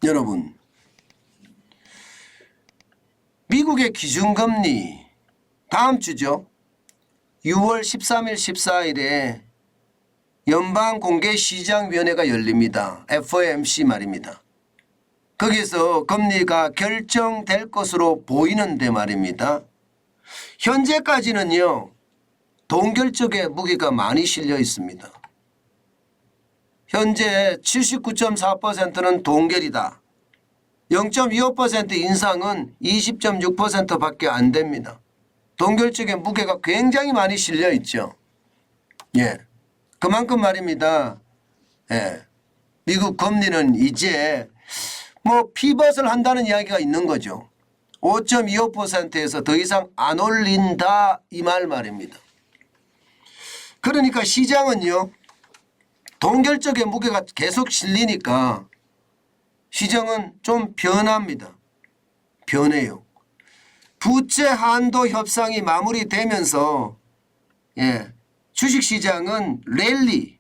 여러분, 미국의 기준금리 다음 주죠. 6월 13일 14일에 연방공개시장위원회가 열립니다. FOMC 말입니다. 거기서 금리가 결정될 것으로 보이는데 말입니다. 현재까지는요, 동결 쪽에 무게가 많이 실려 있습니다. 현재 79.4%는 동결이다. 0.25% 인상은 20.6%밖에 안 됩니다. 동결 쪽에 무게가 굉장히 많이 실려 있죠. 예, 그만큼 말입니다. 예, 미국 금리는 이제 뭐 피벗을 한다는 이야기가 있는 거죠. 5.25%에서 더 이상 안 올린다 이 말입니다. 그러니까 시장은요, 동결 쪽에 무게가 계속 실리니까 시장은 좀 변합니다. 변해요. 부채 한도 협상이 마무리되면서 주식시장은 랠리,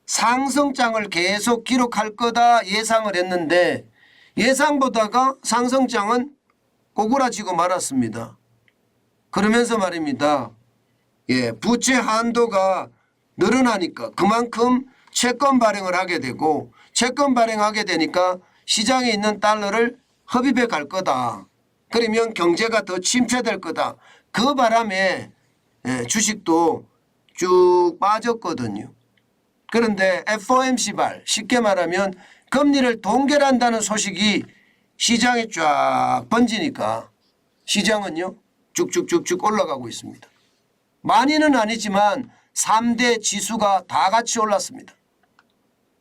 상승장을 계속 기록할 거다 예상을 했는데 예상보다가 상승장은 꼬꾸라지고 말았습니다. 그러면서 말입니다. 부채 한도가 늘어나니까 그만큼 채권 발행을 하게 되고 채권 발행하게 되니까 시장에 있는 달러를 흡입해 갈 거다. 그러면 경제가 더 침체될 거다. 그 바람에 주식도 쭉 빠졌거든요. 그런데 FOMC 발 쉽게 말하면 금리를 동결한다는 소식이 시장에 쫙 번지니까 시장은요 쭉쭉쭉쭉 올라가고 있습니다. 많이는 아니지만 3대 지수가 다 같이 올랐습니다.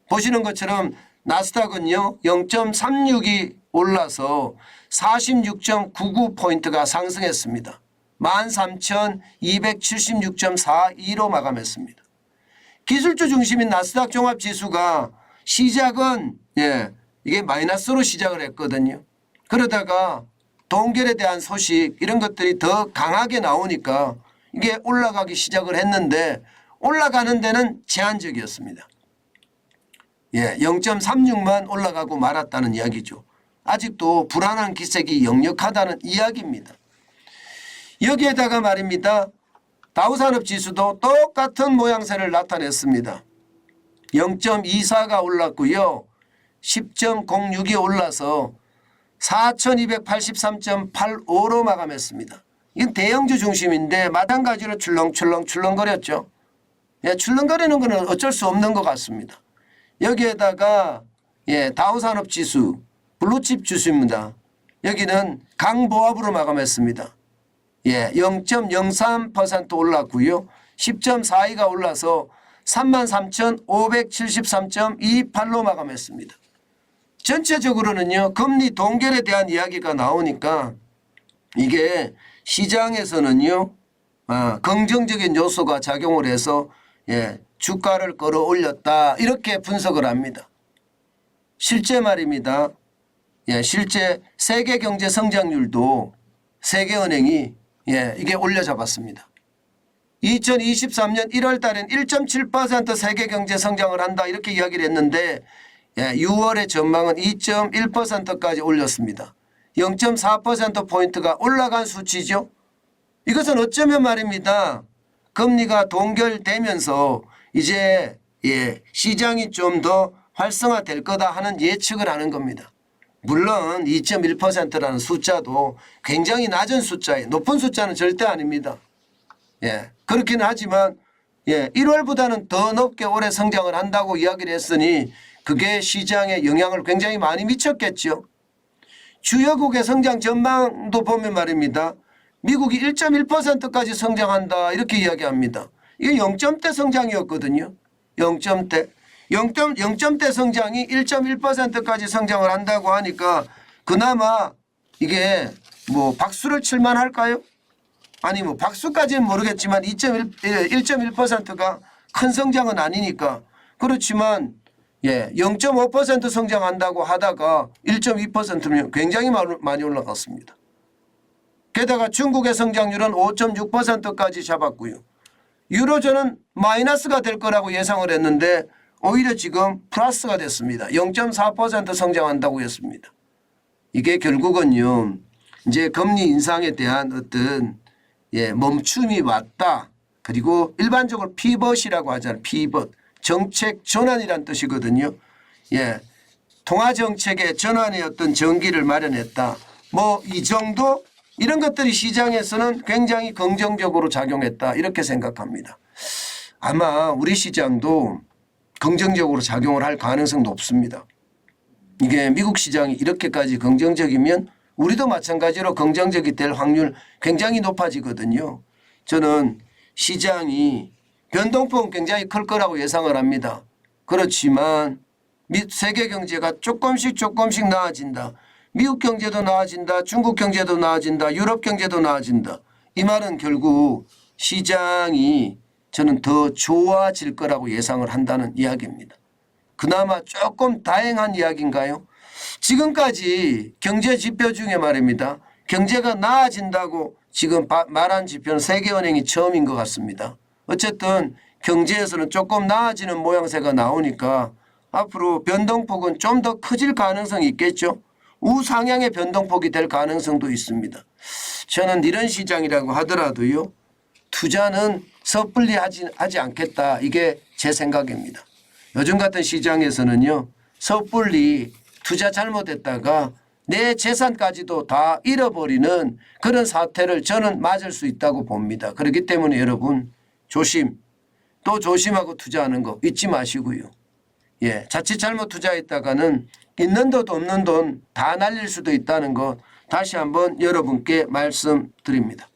보시는 것처럼 나스닥은요 0.36이 올라서 46.99포인트가 상승했습니다. 13,276.42로 마감했습니다. 기술주 중심인 나스닥 종합지수가 시작은 이게 마이너스로 시작을 했거든요. 그러다가 동결에 대한 소식 이런 것들이 더 강하게 나오니까 이게 올라가기 시작을 했는데 올라가는 데는 제한적이었습니다. 0.36만 올라가고 말았다는 이야기죠. 아직도 불안한 기색이 역력하다는 이야기입니다. 여기에다가 말입니다. 다우산업지수도 똑같은 모양새를 나타냈습니다. 0.24가 올랐고요. 10.06이 올라서 4283.85로 마감했습니다. 이건 대형주 중심인데 마찬가지로 출렁출렁거렸죠. 출렁거리는 것은 어쩔 수 없는 것 같습니다. 여기에다가 다우산업지수 블루칩 지수입니다. 여기는 강보합으로 마감했습니다. 0.03% 올랐고요. 10.42가 올라서 33,573.28로 마감했습니다. 전체적으로는요. 금리 동결에 대한 이야기가 나오니까 이게 시장에서는요. 긍정적인 요소가 작용을 해서 주가를 끌어올렸다 이렇게 분석을 합니다. 실제 말입니다. 실제 세계 경제 성장률도 세계은행이 이게 올려잡았습니다. 2023년 1월 달엔 1.7% 세계 경제 성장을 한다 이렇게 이야기를 했는데 6월의 전망은 2.1%까지 올렸습니다. 0.4%포인트가 올라간 수치죠. 이것은 어쩌면 말입니다. 금리가 동결되면서 이제 시장이 좀 더 활성화될 거다 하는 예측을 하는 겁니다. 물론 2.1%라는 숫자도 굉장히 낮은 숫자예요. 높은 숫자는 절대 아닙니다. 그렇긴 하지만 1월보다는 더 높게 올해 성장을 한다고 이야기를 했으니 그게 시장에 영향을 굉장히 많이 미쳤겠죠. 주요국의 성장 전망도 보면 말입니다. 미국이 1.1%까지 성장한다 이렇게 이야기합니다. 이게 0점대 성장이었거든요. 0점대 성장이 1.1%까지 성장을 한다고 하니까 그나마 이게 뭐 박수를 칠만 할까요? 아니 뭐 박수까지는 모르겠지만 1.1%가 큰 성장은 아니니까 그렇지만 0.5% 성장한다고 하다가 1.2%면 굉장히 많이 올라갔습니다. 게다가 중국의 성장률은 5.6%까지 잡았고요. 유로존은 마이너스가 될 거라고 예상을 했는데 오히려 지금 플러스가 됐습니다. 0.4% 성장한다고 했습니다. 이게 결국은요 이제 금리 인상에 대한 어떤 멈춤이 왔다. 그리고 일반적으로 피벗이라고 하잖아요. 피벗. 정책 전환이란 뜻이거든요. 통화 정책의 전환의 어떤 전기를 마련했다. 뭐 이 정도 이런 것들이 시장에서는 굉장히 긍정적으로 작용했다. 이렇게 생각합니다. 아마 우리 시장도 긍정적으로 작용을 할 가능성이 높습니다. 이게 미국 시장이 이렇게까지 긍정적이면 우리도 마찬가지로 긍정적이 될 확률 굉장히 높아지거든요. 저는 시장이 변동폭은 굉장히 클 거라고 예상을 합니다. 그렇지만 세계 경제가 조금씩 나아진다. 미국 경제도 나아진다. 중국 경제도 나아진다. 유럽 경제도 나아진다. 이 말은 결국 시장이 저는 더 좋아질 거라고 예상을 한다는 이야기입니다. 그나마 조금 다행한 이야기인가요? 지금까지 경제 지표 중에 말입니다. 경제가 나아진다고 지금 말한 지표는 세계은행이 처음인 것 같습니다. 어쨌든 경제에서는 조금 나아지는 모양새가 나오니까 앞으로 변동폭은 좀 더 커질 가능성이 있겠죠. 우상향의 변동폭이 될 가능성도 있습니다. 저는 이런 시장이라고 하더라도요. 투자는 섣불리 하지 않겠다. 이게 제 생각입니다. 요즘 같은 시장에서는요. 섣불리 투자 잘못했다가 내 재산까지도 다 잃어버리는 그런 사태를 저는 맞을 수 있다고 봅니다. 그렇기 때문에 여러분 조심 또 조심하고 투자하는 거 잊지 마시고요. 자칫 잘못 투자했다가는 있는 돈 없는 돈 다 날릴 수도 있다는 거 다시 한번 여러분께 말씀드립니다.